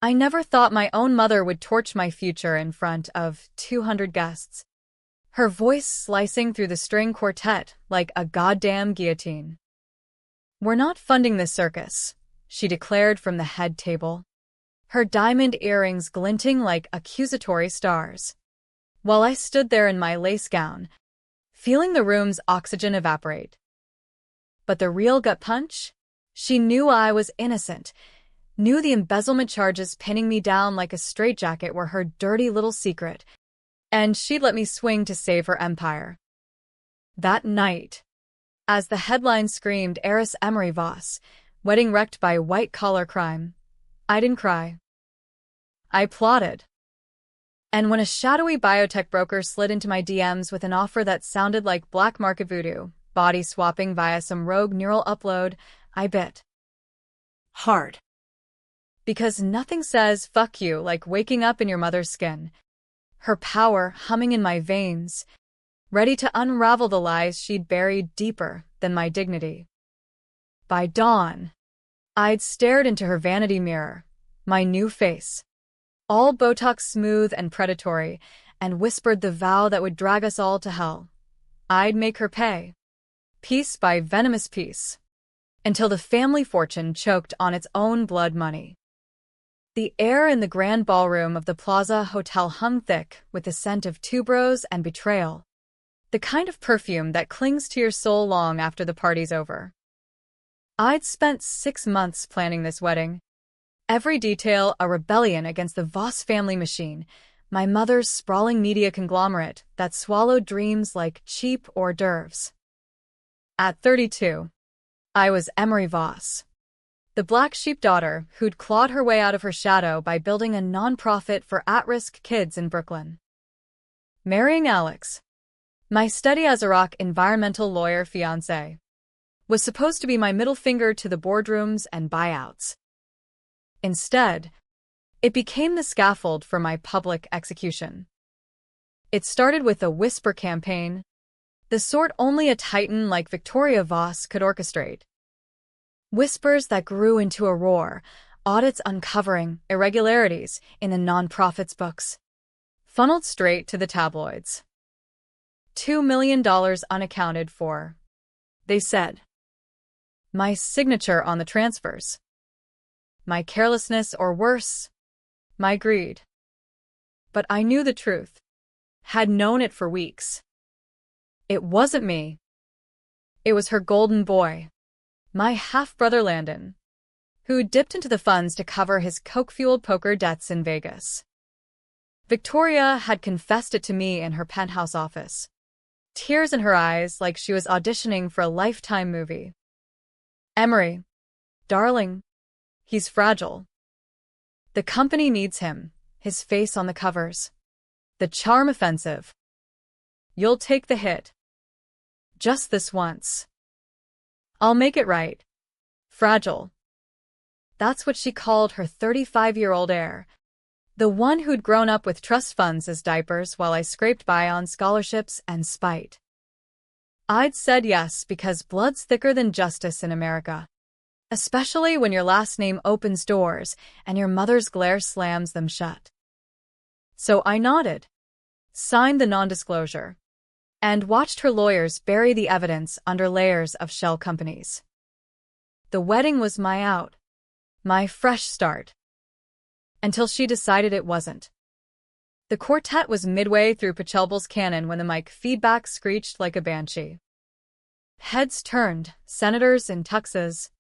I never thought my own mother would torch my future in front of 200 guests, her voice slicing through the string quartet like a goddamn guillotine. "We're not funding this circus," she declared from the head table, her diamond earrings glinting like accusatory stars. While I stood there in my lace gown, feeling the room's oxygen evaporate. But the real gut punch? She knew I was innocent, knew the embezzlement charges pinning me down like a straitjacket were her dirty little secret, and she'd let me swing to save her empire. That night, as the headline screamed heiress Emery Voss, wedding wrecked by white-collar crime, I didn't cry. I plotted. And when a shadowy biotech broker slid into my DMs with an offer that sounded like black market voodoo, body swapping via some rogue neural upload, I bit hard. Because nothing says fuck you like waking up in your mother's skin, her power humming in my veins, ready to unravel the lies she'd buried deeper than my dignity. By dawn, I'd stared into her vanity mirror, my new face, all Botox smooth and predatory, and whispered the vow that would drag us all to hell. I'd make her pay, piece by venomous piece, until the family fortune choked on its own blood money. The air in the grand ballroom of the Plaza Hotel hung thick with the scent of tuberose and betrayal, the kind of perfume that clings to your soul long after the party's over. I'd spent 6 months planning this wedding, every detail a rebellion against the Voss family machine, my mother's sprawling media conglomerate that swallowed dreams like cheap hors d'oeuvres. At 32, I was Emery Voss, the black sheep daughter who'd clawed her way out of her shadow by building a nonprofit for at-risk kids in Brooklyn. Marrying Alex, my steady-as-a-rock environmental lawyer fiancé, was supposed to be my middle finger to the boardrooms and buyouts. Instead, it became the scaffold for my public execution. It started with a whisper campaign, the sort only a titan like Victoria Voss could orchestrate. Whispers that grew into a roar, audits uncovering irregularities in the nonprofit's books, funneled straight to the tabloids. $2 million unaccounted for, they said. My signature on the transfers. My carelessness, or worse, my greed. But I knew the truth, had known it for weeks. It wasn't me. It was her golden boy, my half-brother Landon, who dipped into the funds to cover his coke-fueled poker debts in Vegas. Victoria had confessed it to me in her penthouse office, tears in her eyes like she was auditioning for a Lifetime movie. "Emery, darling, he's fragile. The company needs him, his face on the covers. The charm offensive. You'll take the hit. Just this once. I'll make it right. Fragile." That's what she called her 35-year-old heir, the one who'd grown up with trust funds as diapers while I scraped by on scholarships and spite. I'd said yes because blood's thicker than justice in America, especially when your last name opens doors and your mother's glare slams them shut. So I nodded, signed the non-disclosure, and watched her lawyers bury the evidence under layers of shell companies. The wedding was my out, my fresh start. Until she decided it wasn't. The quartet was midway through Pachelbel's canon when the mic feedback screeched like a banshee. Heads turned, senators in tuxes,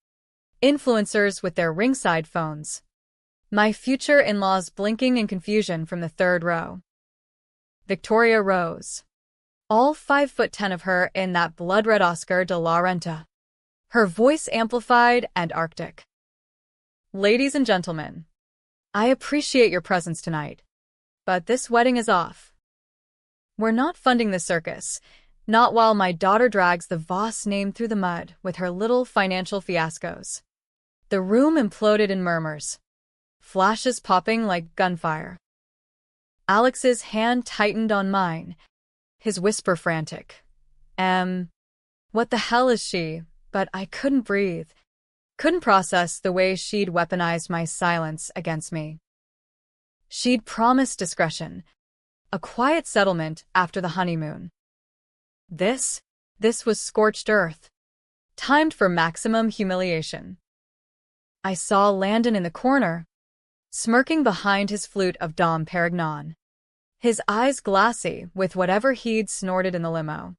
influencers with their ringside phones, my future in-laws blinking in confusion from the third row. Victoria rose, all 5'10" of her in that blood-red Oscar de la Renta, her voice amplified and arctic. "Ladies and gentlemen, I appreciate your presence tonight, but this wedding is off. We're not funding the circus, not while my daughter drags the Voss name through the mud with her little financial fiascos." The room imploded in murmurs, flashes popping like gunfire. Alex's hand tightened on mine, his whisper frantic. What the hell is she? But I couldn't breathe. Couldn't process the way she'd weaponized my silence against me. She'd promised discretion, a quiet settlement after the honeymoon. This was scorched earth, timed for maximum humiliation. I saw Landon in the corner, smirking behind his flute of Dom Perignon, his eyes glassy with whatever he'd snorted in the limo.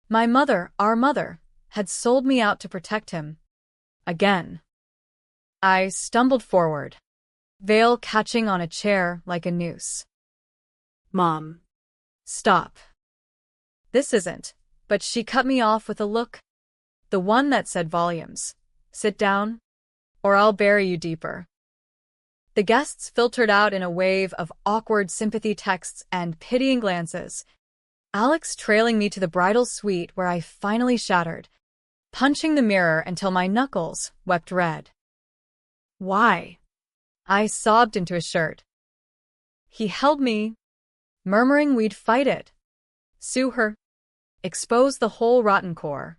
Our mother, had sold me out to protect him. Again. I stumbled forward, veil catching on a chair like a noose. Mom. Stop. This isn't, but she cut me off with a look, the one that said volumes. Sit down, or I'll bury you deeper. The guests filtered out in a wave of awkward sympathy texts and pitying glances, Alex trailing me to the bridal suite where I finally shattered, punching the mirror until my knuckles wept red. Why? I sobbed into his shirt. He held me, murmuring we'd fight it, sue her, expose the whole rotten core.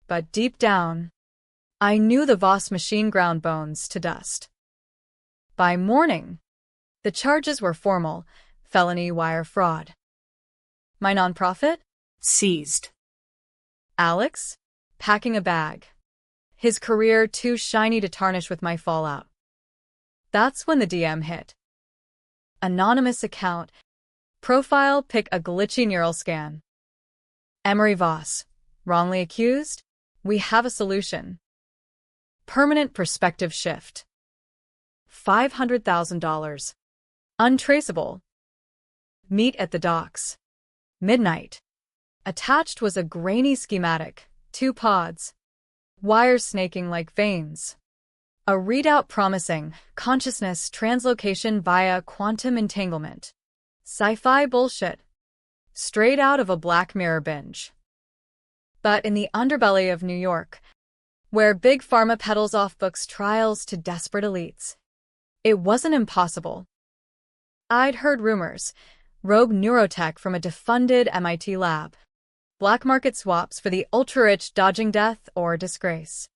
But deep down, I knew the Voss machine ground bones to dust. By morning, the charges were formal: felony wire fraud. My nonprofit? Seized. Alex? Packing a bag. His career too shiny to tarnish with my fallout. That's when the DM hit. Anonymous account. Profile pic a glitchy neural scan. Emery Voss. Wrongly accused? We have a solution. Permanent perspective shift. $500,000. Untraceable. Meet at the docks. Midnight. Attached was a grainy schematic, 2 pods. Wires snaking like veins. A readout promising consciousness translocation via quantum entanglement. Sci-fi bullshit. Straight out of a Black Mirror binge. But in the underbelly of New York, where Big Pharma peddles off books trials to desperate elites, it wasn't impossible. I'd heard rumors, rogue neurotech from a defunded MIT lab, black market swaps for the ultra-rich dodging death or disgrace.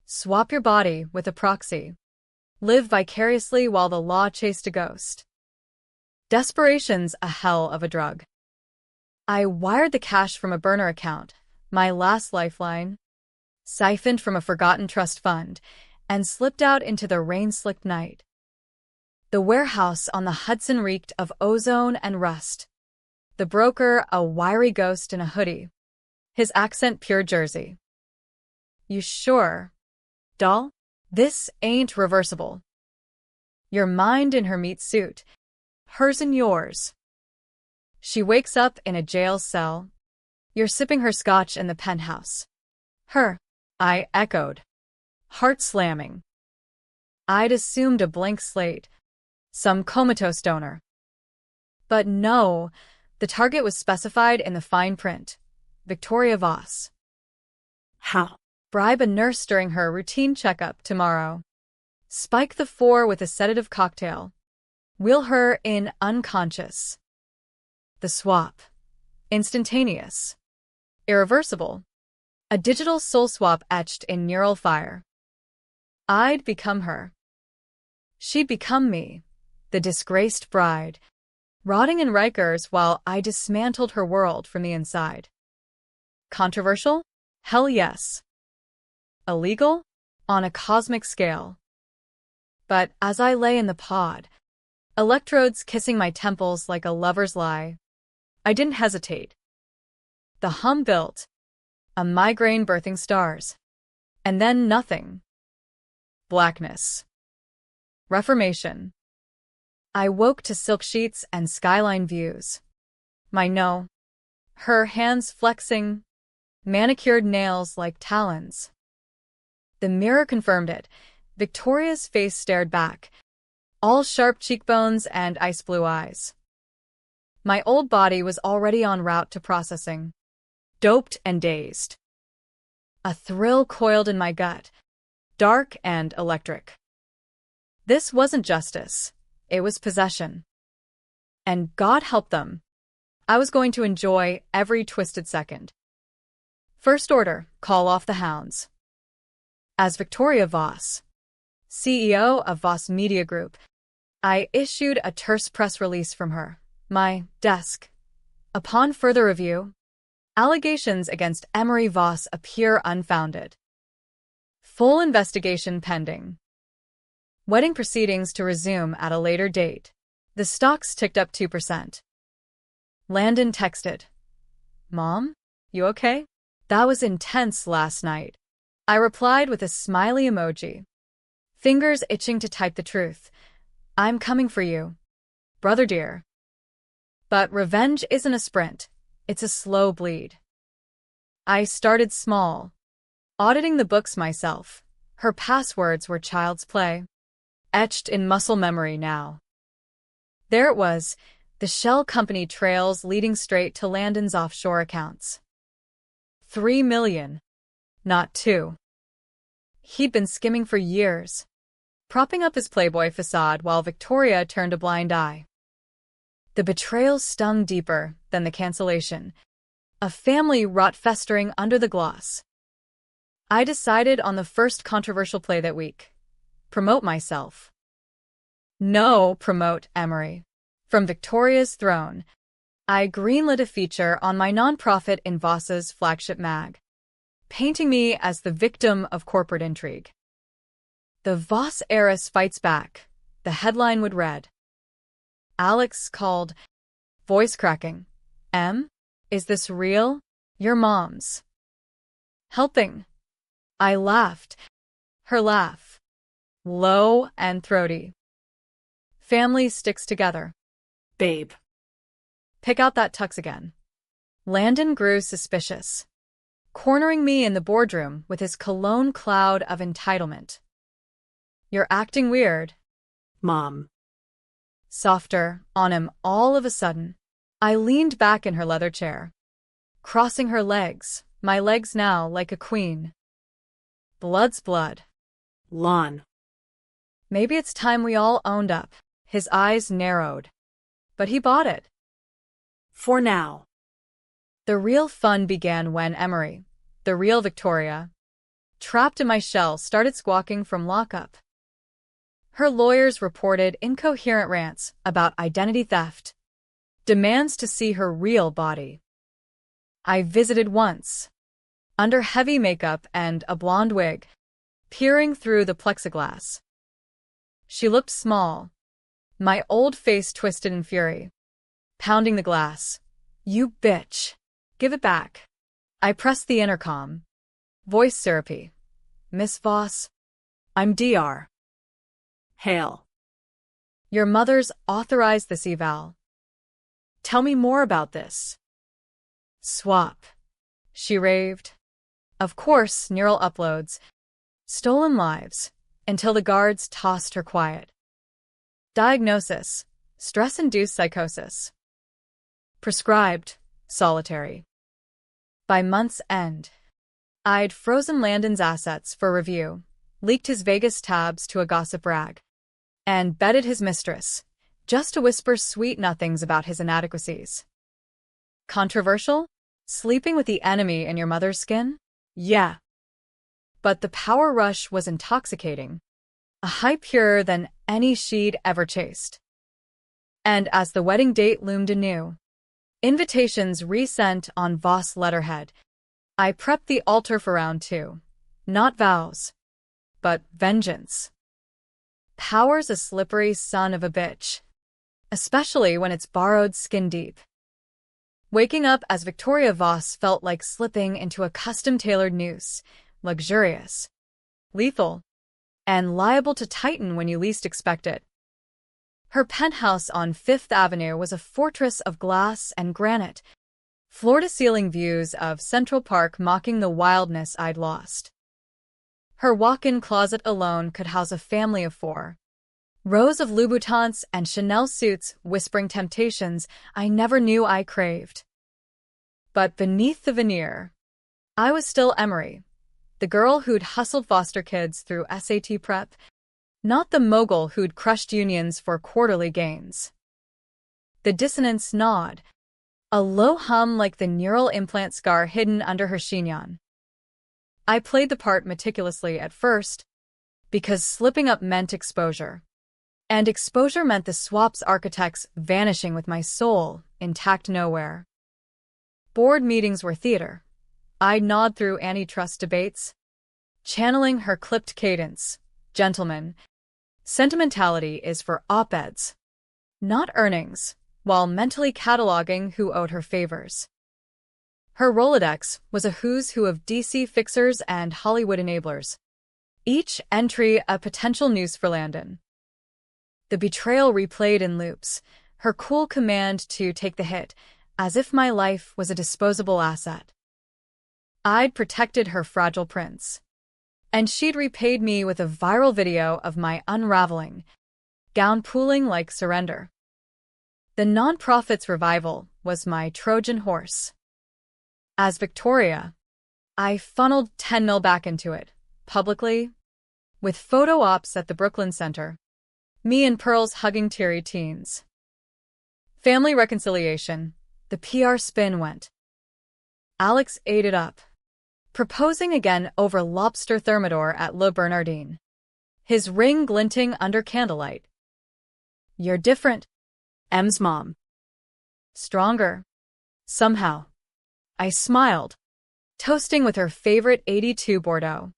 Swap your body with a proxy. Live vicariously while the law chased a ghost. Desperation's a hell of a drug. I wired the cash from a burner account, my last lifeline, siphoned from a forgotten trust fund, and slipped out into the rain-slicked night. The warehouse on the Hudson reeked of ozone and rust. The broker, a wiry ghost in a hoodie. His accent pure Jersey. You sure, doll? This ain't reversible. Your mind in her meat suit, hers and yours. She wakes up in a jail cell. You're sipping her scotch in the penthouse. Her, I echoed, heart slamming. I'd assumed a blank slate, some comatose donor. But no, the target was specified in the fine print. Victoria Voss. How? Bribe a nurse during her routine checkup tomorrow. Spike the 4 with a sedative cocktail. Wheel her in unconscious. The swap. Instantaneous. Irreversible. A digital soul swap etched in neural fire. I'd become her. She'd become me, the disgraced bride, rotting in Rikers while I dismantled her world from the inside. Controversial? Hell yes. Illegal? On a cosmic scale. But as I lay in the pod, electrodes kissing my temples like a lover's lie, I didn't hesitate. The hum built, a migraine birthing stars, and then nothing. Blackness. Reformation. I woke to silk sheets and skyline views. Her hands flexing, manicured nails like talons. The mirror confirmed it. Victoria's face stared back, all sharp cheekbones and ice blue eyes. My old body was already en route to processing, doped and dazed. A thrill coiled in my gut, dark and electric. This wasn't justice, it was possession. And God help them. I was going to enjoy every twisted second. First order, call off the hounds. As Victoria Voss, CEO of Voss Media Group, I issued a terse press release from her, my desk. Upon further review, allegations against Emery Voss appear unfounded. Full investigation pending. Wedding proceedings to resume at a later date. The stocks ticked up 2%. Landon texted, "Mom, you okay? That was intense last night." I replied with a smiley emoji, fingers itching to type the truth. "I'm coming for you, brother dear." But revenge isn't a sprint, it's a slow bleed. I started small, auditing the books myself. Her passwords were child's play, etched in muscle memory now. There it was, the shell company trails leading straight to Landon's offshore accounts. 3 million, not 2. He'd been skimming for years, propping up his Playboy facade while Victoria turned a blind eye. The betrayal stung deeper than the cancellation, a family rot festering under the gloss. I decided on the first controversial play that week. Promote myself. No, promote Emery. From Victoria's throne, I greenlit a feature on my nonprofit in Voss's flagship mag, painting me as the victim of corporate intrigue. "The Voss heiress fights back," the headline would read. Alex called, voice cracking. "Em, is this real? Your mom's helping." I laughed. Her laugh, low and throaty. "Family sticks together. Babe. Pick out that tux again." Landon grew suspicious, cornering me in the boardroom with his cologne cloud of entitlement. "You're acting weird." Mom. Softer on him all of a sudden. I leaned back in her leather chair, crossing her legs, my legs now like a queen. "Blood's blood." Lawn. Maybe it's time we all owned up. His eyes narrowed. But he bought it. For now. The real fun began when Emery, the real Victoria, trapped in my shell, started squawking from lockup. Her lawyers reported incoherent rants about identity theft, demands to see her real body. I visited once, under heavy makeup and a blonde wig, peering through the plexiglass. She looked small, my old face twisted in fury, pounding the glass. "You bitch. Give it back." I pressed the intercom, voice syrupy. "Miss Voss, I'm Dr. Hale. Your mother's authorized this eval. Tell me more about this." "Swap," she raved. Of course, neural uploads. Stolen lives, until the guards tossed her quiet. Diagnosis: stress-induced psychosis. Prescribed: solitary. By month's end, I'd frozen Landon's assets for review, leaked his Vegas tabs to a gossip rag, and bedded his mistress, just to whisper sweet nothings about his inadequacies. Controversial? Sleeping with the enemy in your mother's skin? Yeah. But the power rush was intoxicating, a high purer than any she'd ever chased. And as the wedding date loomed anew, invitations resent on Voss letterhead, I prepped the altar for round 2. Not vows, but vengeance. Power's a slippery son of a bitch, especially when it's borrowed skin deep. Waking up as Victoria Voss felt like slipping into a custom-tailored noose, luxurious, lethal, and liable to tighten when you least expect it. Her penthouse on Fifth Avenue was a fortress of glass and granite, floor-to-ceiling views of Central Park mocking the wildness I'd lost. Her walk-in closet alone could house a family of 4. Rows of Louboutins and Chanel suits whispering temptations I never knew I craved. But beneath the veneer, I was still Emery, the girl who'd hustled foster kids through SAT prep, not the mogul who'd crushed unions for quarterly gains. The dissonance gnawed, a low hum like the neural implant scar hidden under her chignon. I played the part meticulously at first, because slipping up meant exposure. And exposure meant the swap's architects vanishing with my soul intact nowhere. Board meetings were theater. I'd nod through antitrust debates, channeling her clipped cadence. Gentlemen, sentimentality is for op-eds, not earnings, while mentally cataloging who owed her favors. Her Rolodex was a who's who of DC fixers and Hollywood enablers, each entry a potential news for Landon. The betrayal replayed in loops, her cool command to take the hit, as if my life was a disposable asset. I'd protected her fragile prince, and she'd repaid me with a viral video of my unraveling, gown pooling like surrender. The nonprofit's revival was my Trojan horse. As Victoria, I funneled 10 mil back into it, publicly, with photo ops at the Brooklyn Center, me and Pearl's hugging teary teens. Family reconciliation, the PR spin went. Alex ate it up, proposing again over lobster thermidor at Le Bernardin, his ring glinting under candlelight. You're different, M's mom. stronger. Somehow. I smiled, toasting with her favorite 82 Bordeaux,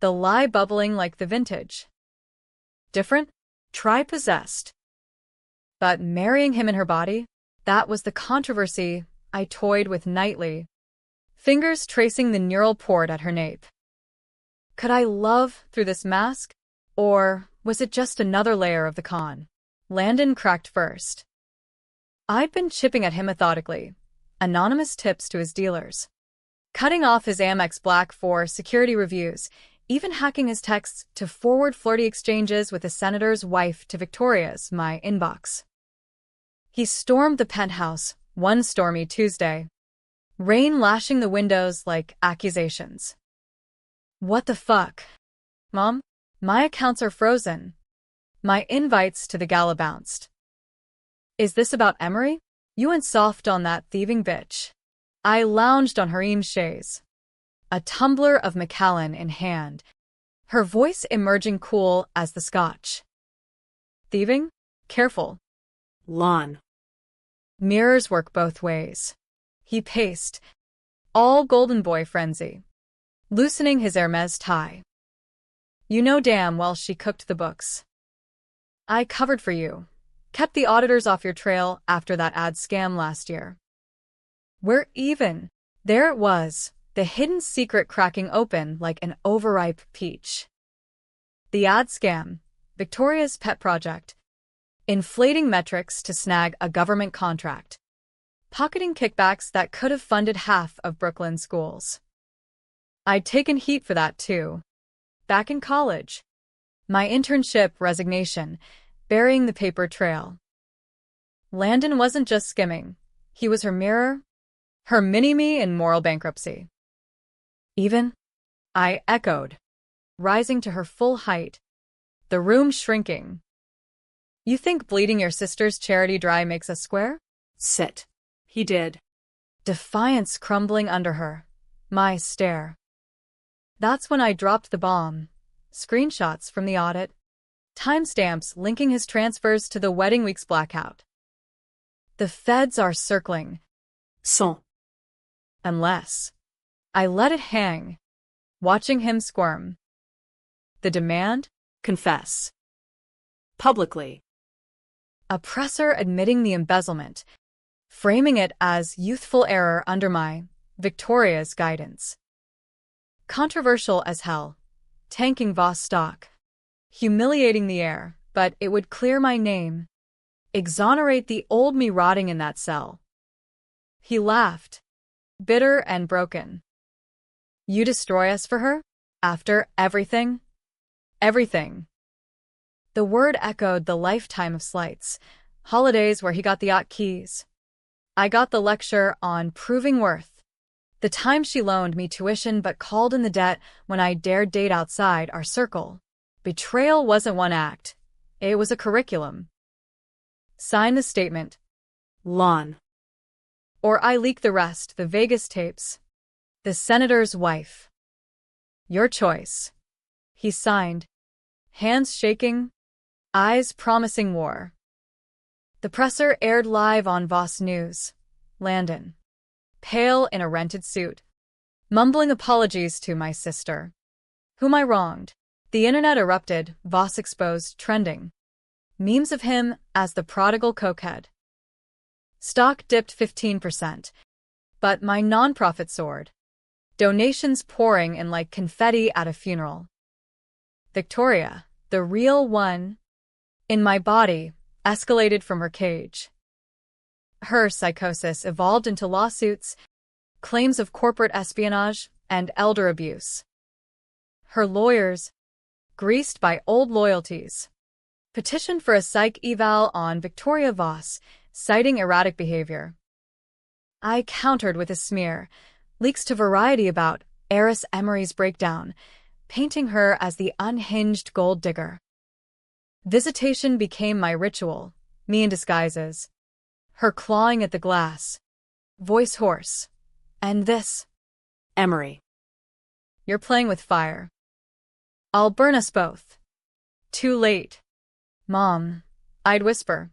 the lie bubbling like the vintage. Different? Try possessed. But marrying him in her body, that was the controversy I toyed with nightly, fingers tracing the neural port at her nape. Could I love through this mask, or was it just another layer of the con? Landon cracked first. I'd been chipping at him methodically, anonymous tips to his dealers, cutting off his Amex Black for security reviews, even hacking his texts to forward flirty exchanges with the senator's wife to Victoria's, my inbox. He stormed the penthouse one stormy Tuesday, rain lashing the windows like accusations. What the fuck? Mom, my accounts are frozen. My invites to the gala bounced. Is this about Emery? You went soft on that thieving bitch. I lounged on Hareem's chaise, a tumbler of Macallan in hand, her voice emerging cool as the scotch. Thieving? Careful. Lawn. Mirrors work both ways. He paced, all golden boy frenzy, loosening his Hermes tie. You know damn well she cooked the books. I covered for you, kept the auditors off your trail after that ad scam last year. We're even. There it was, the hidden secret cracking open like an overripe peach. The ad scam, Victoria's pet project, inflating metrics to snag a government contract, pocketing kickbacks that could have funded half of Brooklyn schools. I'd taken heat for that too. Back in college. My internship resignation, burying the paper trail. Landon wasn't just skimming. He was her mirror, her mini-me in moral bankruptcy. Even? I echoed, rising to her full height, the room shrinking. You think bleeding your sister's charity dry makes us square? Sit. He did. Defiance crumbling under her. My stare. That's when I dropped the bomb. Screenshots from the audit. Timestamps linking his transfers to the wedding week's blackout. The feds are circling. Son. Unless. I let it hang, watching him squirm. The demand? Confess. Publicly. Oppressor admitting the embezzlement, framing it as youthful error under my Victoria's guidance. Controversial as hell, tanking Voss stock, humiliating the heir, but it would clear my name, exonerate the old me rotting in that cell. He laughed, bitter and broken. You destroy us for her? After everything? Everything. The word echoed the lifetime of slights, holidays where he got the yacht keys. I got the lecture on proving worth. The time she loaned me tuition but called in the debt when I dared date outside our circle. Betrayal wasn't one act. It was a curriculum. Sign the statement. Lawn. Or I leak the rest, the Vegas tapes. The senator's wife. Your choice. He signed, hands shaking, eyes promising war. The presser aired live on Voss News. Landon, pale in a rented suit, mumbling apologies to my sister. Whom I wronged. The internet erupted, Voss exposed, trending. Memes of him as the prodigal cokehead. Stock dipped 15%. But my nonprofit soared. Donations pouring in like confetti at a funeral. Victoria, the real one, in my body, escalated from her cage. Her psychosis evolved into lawsuits, claims of corporate espionage, and elder abuse. Her lawyers, greased by old loyalties, petitioned for a psych eval on Victoria Voss, citing erratic behavior. I countered with a smear, leaks to Variety about heiress Emery's breakdown, painting her as the unhinged gold digger. Visitation became my ritual, me in disguises. Her clawing at the glass, voice hoarse. And this? Emery. You're playing with fire. I'll burn us both. Too late. Mom, I'd whisper,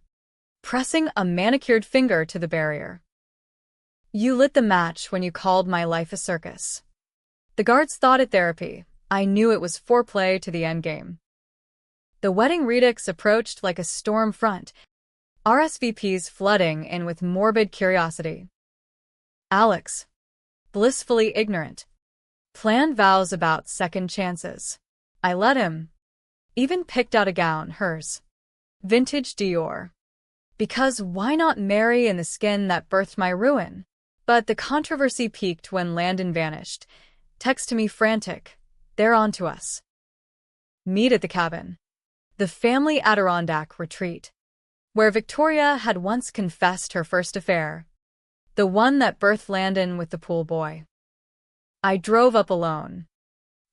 pressing a manicured finger to the barrier. You lit the match when you called my life a circus. The guards thought it therapy. I knew it was foreplay to the endgame. The wedding redux approached like a storm front, RSVPs flooding in with morbid curiosity. Alex, blissfully ignorant, planned vows about second chances. I let him. Even picked out a gown, hers. Vintage Dior. Because why not marry in the skin that birthed my ruin? But the controversy peaked when Landon vanished. Text to me frantic. They're on to us. Meet at the cabin. The family Adirondack retreat, where Victoria had once confessed her first affair. The one that birthed Landon with the pool boy. I drove up alone.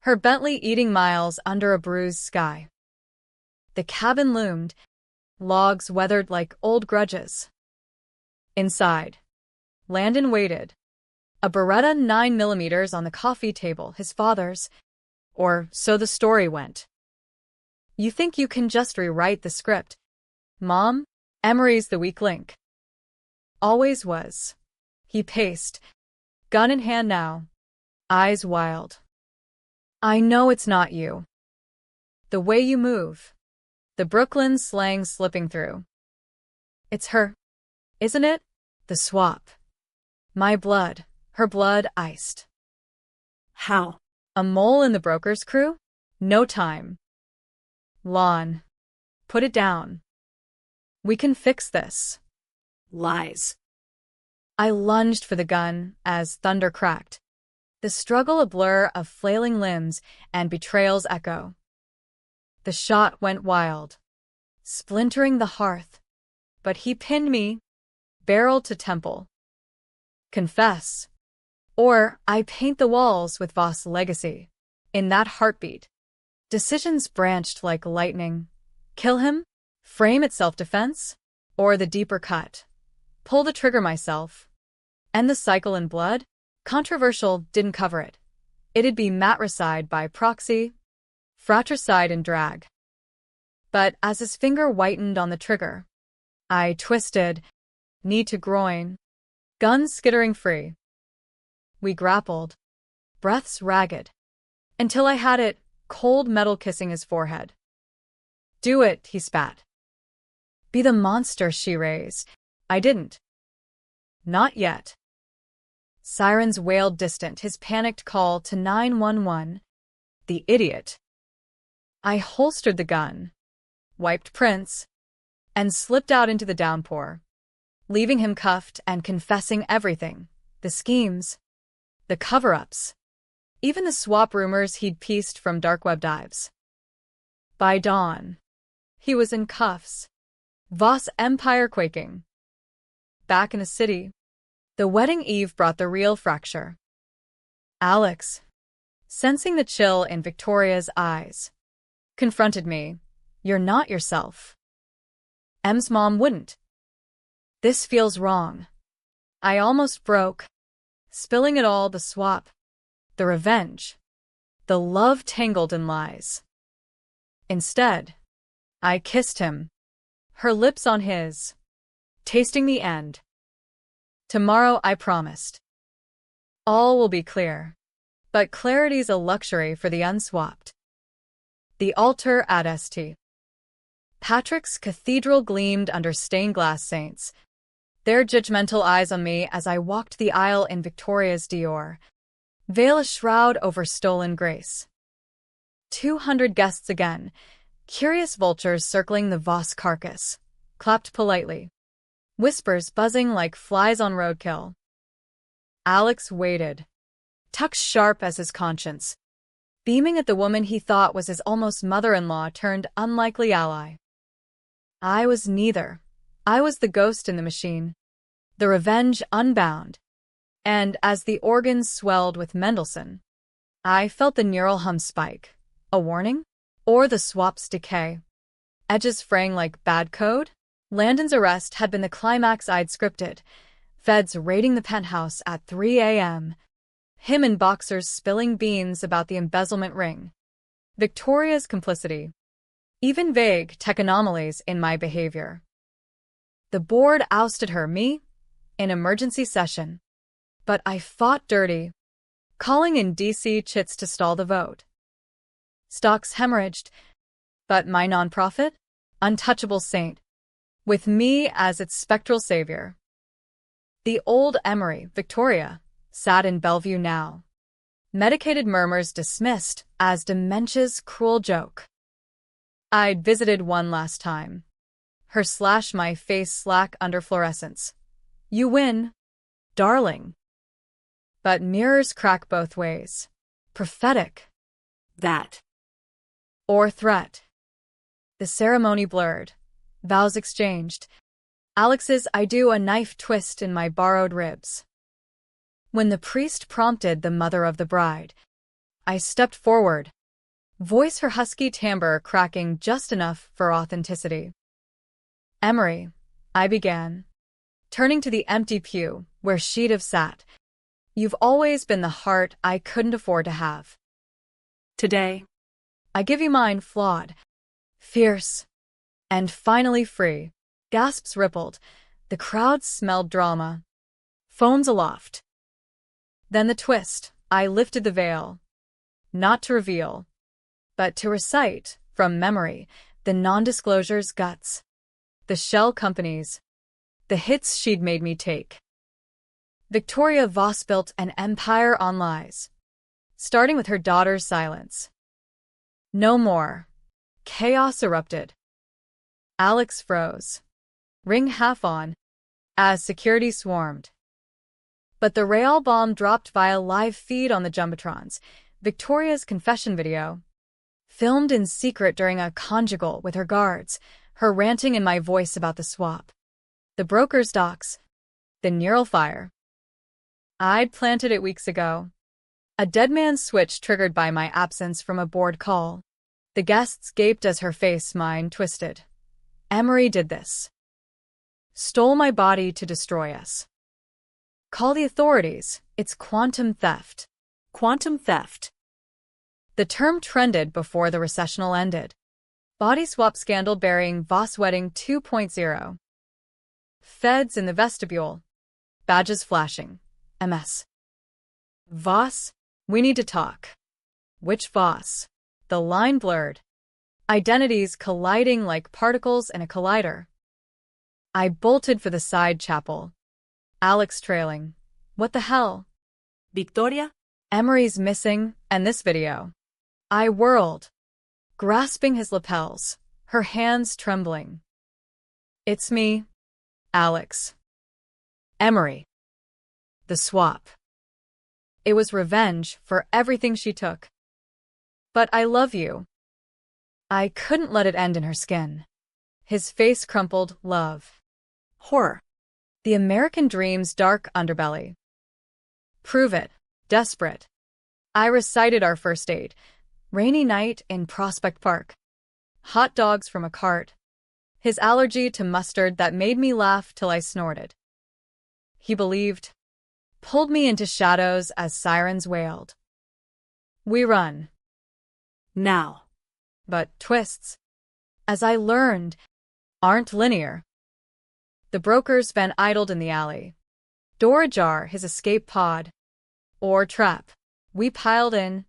Her Bentley eating miles under a bruised sky. The cabin loomed, logs weathered like old grudges. Inside, Landon waited. A Beretta 9mm on the coffee table, his father's. Or so the story went. You think you can just rewrite the script? Mom, Emery's the weak link. Always was. He paced, gun in hand now, eyes wild. I know it's not you. The way you move. The Brooklyn slang slipping through. It's her, isn't it? The swap. My blood, her blood iced. How? A mole in the broker's crew? No time. Lon, put it down. We can fix this. Lies. I lunged for the gun as thunder cracked. The struggle a blur of flailing limbs and betrayal's echo. The shot went wild, splintering the hearth. But he pinned me, barrel to temple. Confess. Or I paint the walls with Voss' legacy. In that heartbeat. Decisions branched like lightning. Kill him? Frame at self-defense? Or the deeper cut? Pull the trigger myself. End the cycle in blood? Controversial didn't cover it. It'd be matricide by proxy, fratricide in drag. But as his finger whitened on the trigger, I twisted, knee to groin, gun skittering free. We grappled, breaths ragged, until I had it, cold metal kissing his forehead. Do it, he spat. Be the monster she raised. I didn't. Not yet. Sirens wailed distant, his panicked call to 911. The idiot. I holstered the gun, wiped prints, and slipped out into the downpour, leaving him cuffed and confessing everything. The schemes, the cover-ups, even the swap rumors he'd pieced from dark web dives. By dawn, he was in cuffs, Voss empire quaking. Back in the city, the wedding eve brought the real fracture. Alex, sensing the chill in Victoria's eyes, confronted me. You're not yourself. Em's mom wouldn't. This feels wrong. I almost broke, spilling it all, the swap, the revenge, the love tangled in lies. Instead, I kissed him, her lips on his, tasting the end. Tomorrow, I promised. All will be clear. But clarity's a luxury for the unswapped. The altar at St. Patrick's Cathedral gleamed under stained-glass saints, their judgmental eyes on me as I walked the aisle in Victoria's Dior, veil a shroud over stolen grace. 200 guests again, curious vultures circling the Voss carcass, clapped politely, whispers buzzing like flies on roadkill. Alex waited, tucked sharp as his conscience, beaming at the woman he thought was his almost mother-in-law turned unlikely ally. I was neither. I was the ghost in the machine, the revenge unbound. And as the organs swelled with Mendelssohn, I felt the neural hum spike. A warning? Or the swap's decay? Edges fraying like bad code? Landon's arrest had been the climax I'd scripted. Feds raiding the penthouse at 3 a.m. Him in boxers spilling beans about the embezzlement ring. Victoria's complicity. Even vague tech anomalies in my behavior. The board ousted her, me, in emergency session. But I fought dirty, calling in DC chits to stall the vote. Stocks hemorrhaged, but my nonprofit, untouchable saint, with me as its spectral savior. The old Emery, Victoria, sat in Bellevue now. Medicated murmurs dismissed as dementia's cruel joke. I'd visited one last time. Her slash my face slack under fluorescence. You win, darling. But mirrors crack both ways. Prophetic. That. Or threat. The ceremony blurred. Vows exchanged. Alex's I do a knife twist in my borrowed ribs. When the priest prompted the mother of the bride, I stepped forward, voice her husky timbre cracking just enough for authenticity. Emery, I began, turning to the empty pew where she'd have sat. You've always been the heart I couldn't afford to have. Today, I give you mine flawed, fierce, and finally free. Gasps rippled. The crowd smelled drama. Phones aloft. Then the twist. I lifted the veil. Not to reveal, but to recite, from memory, the non-disclosure's guts. The shell companies. The hits she'd made me take. Victoria Voss built an empire on lies, starting with her daughter's silence. No more. Chaos erupted. Alex froze, ring half on, as security swarmed. But the Real bomb dropped via live feed on the Jumbotrons, Victoria's confession video, filmed in secret during a conjugal with her guards, her ranting in my voice about the swap, the broker's docs, the neural fire. I'd planted it weeks ago. A dead man's switch triggered by my absence from a board call. The guests gaped as her face, mine, twisted. Emery did this. Stole my body to destroy us. Call the authorities. It's quantum theft. quantum theft. The term trended before the recessional ended. Body swap scandal burying Voss wedding 2.0. Feds in the vestibule. Badges flashing. MS. Voss, we need to talk. Which Voss? The line blurred. Identities colliding like particles in a collider. I bolted for the side chapel. Alex trailing. What the hell? Victoria? Emery's missing, and this video. I whirled, grasping his lapels, her hands trembling. It's me, Alex. Emery. The swap. It was revenge for everything she took. But I love you. I couldn't let it end in her skin. His face crumpled, love. Horror. The American dream's dark underbelly. Prove it. Desperate. I recited our first date. Rainy night in Prospect Park. Hot dogs from a cart. His allergy to mustard that made me laugh till I snorted. He believed. Pulled me into shadows as sirens wailed. We run. Now. But twists. as I learned, aren't linear. The broker's been idled in the alley. Door ajar, his escape pod. Or trap. We piled in,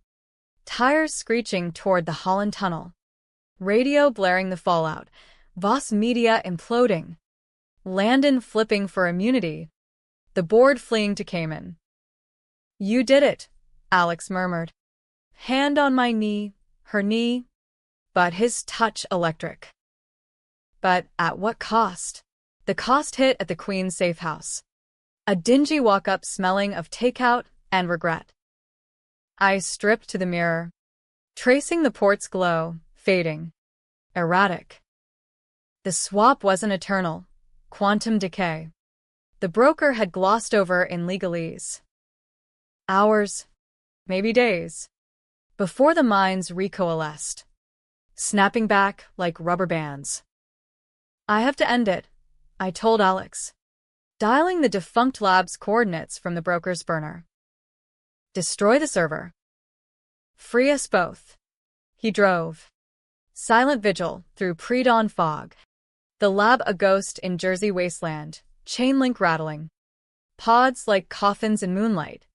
tires screeching toward the Holland Tunnel. Radio blaring the fallout. Voss Media imploding. Landon flipping for immunity. The board fleeing to Cayman. You did it, Alex murmured. Hand on my knee, her knee, but his touch electric. But at what cost? The cost hit at the Queen's safe house. A dingy walk-up smelling of takeout and regret. I stripped to the mirror, tracing the port's glow, fading. Erratic. The swap wasn't eternal. Quantum decay. The broker had glossed over in legalese. Hours, maybe days, before the minds recoalesced, snapping back like rubber bands. I have to end it, I told Alex, dialing the defunct lab's coordinates from the broker's burner. Destroy the server. Free us both. He drove. Silent vigil through pre-dawn fog. The lab a ghost in Jersey wasteland, chain link rattling. Pods like coffins in moonlight.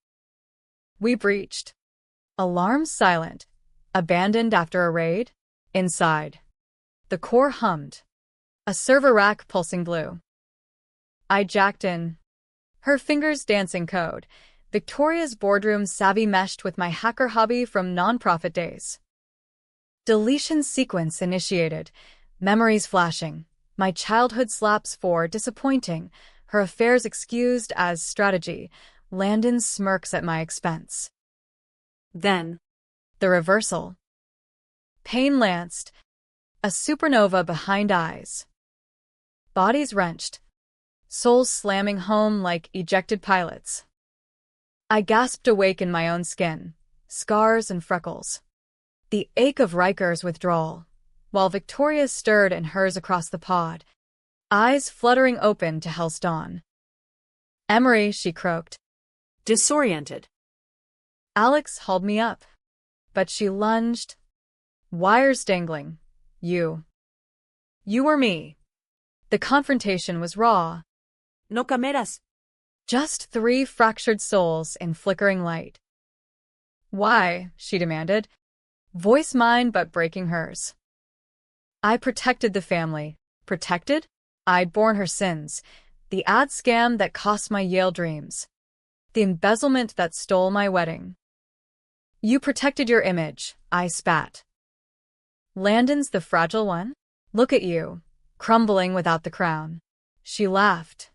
We breached. Alarms silent. Abandoned after a raid. Inside. The core hummed. A server rack pulsing blue. I jacked in. Her fingers dancing code. Victoria's boardroom savvy meshed with my hacker hobby from nonprofit days. Deletion sequence initiated. Memories flashing. My childhood slaps for disappointing. Her affairs excused as strategy. Landon smirks at my expense. Then. The reversal. Pain lanced. A supernova behind eyes. Bodies wrenched. Souls slamming home like ejected pilots. I gasped awake in my own skin. Scars and freckles. The ache of Riker's withdrawal, while Victoria stirred in hers across the pod, eyes fluttering open to hell's dawn. Emery, she croaked. Disoriented. Alex hauled me up, but she lunged. Wires dangling. You or me. The confrontation was raw. No cameras. Just 3 fractured souls in flickering light. Why? She demanded. Voice mine but breaking hers. I protected the family. Protected? I'd borne her sins. The ad scam that cost my Yale dreams. The embezzlement that stole my wedding. You protected your image, I spat. Landon's the fragile one? Look at you, crumbling without the crown. She laughed.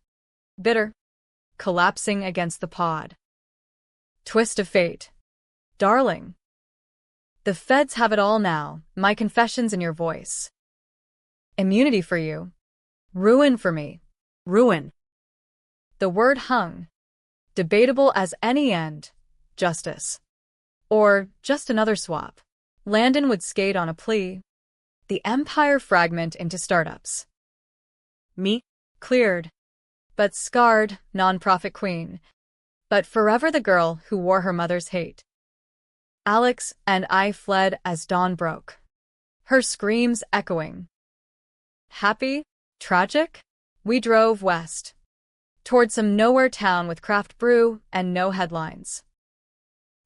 Bitter. Collapsing against the pod. Twist of fate. Darling. The feds have it all now, my confessions in your voice. Immunity for you. Ruin for me. Ruin. The word hung. Debatable as any end. Justice. Or just another swap. Landon would skate on a plea. The empire fragment into startups. Me? Cleared. But scarred, nonprofit queen. But forever the girl who wore her mother's hate. Alex and I fled as dawn broke. Her screams echoing. Happy? Tragic? We drove west. Toward some nowhere town with craft brew and no headlines.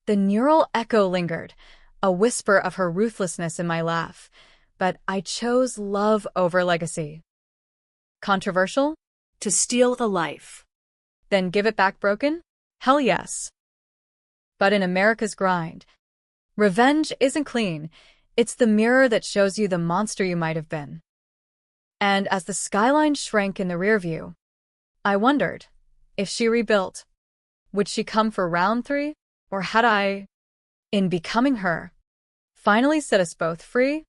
The neural echo lingered, a whisper of her ruthlessness in my laugh, but I chose love over legacy. Controversial? To steal the life. Then give it back broken? Hell yes. But in America's grind, revenge isn't clean. It's the mirror that shows you the monster you might have been. And as the skyline shrank in the rear view, I wondered, if she rebuilt, would she come for round 3? Or had I, in becoming her, finally set us both free?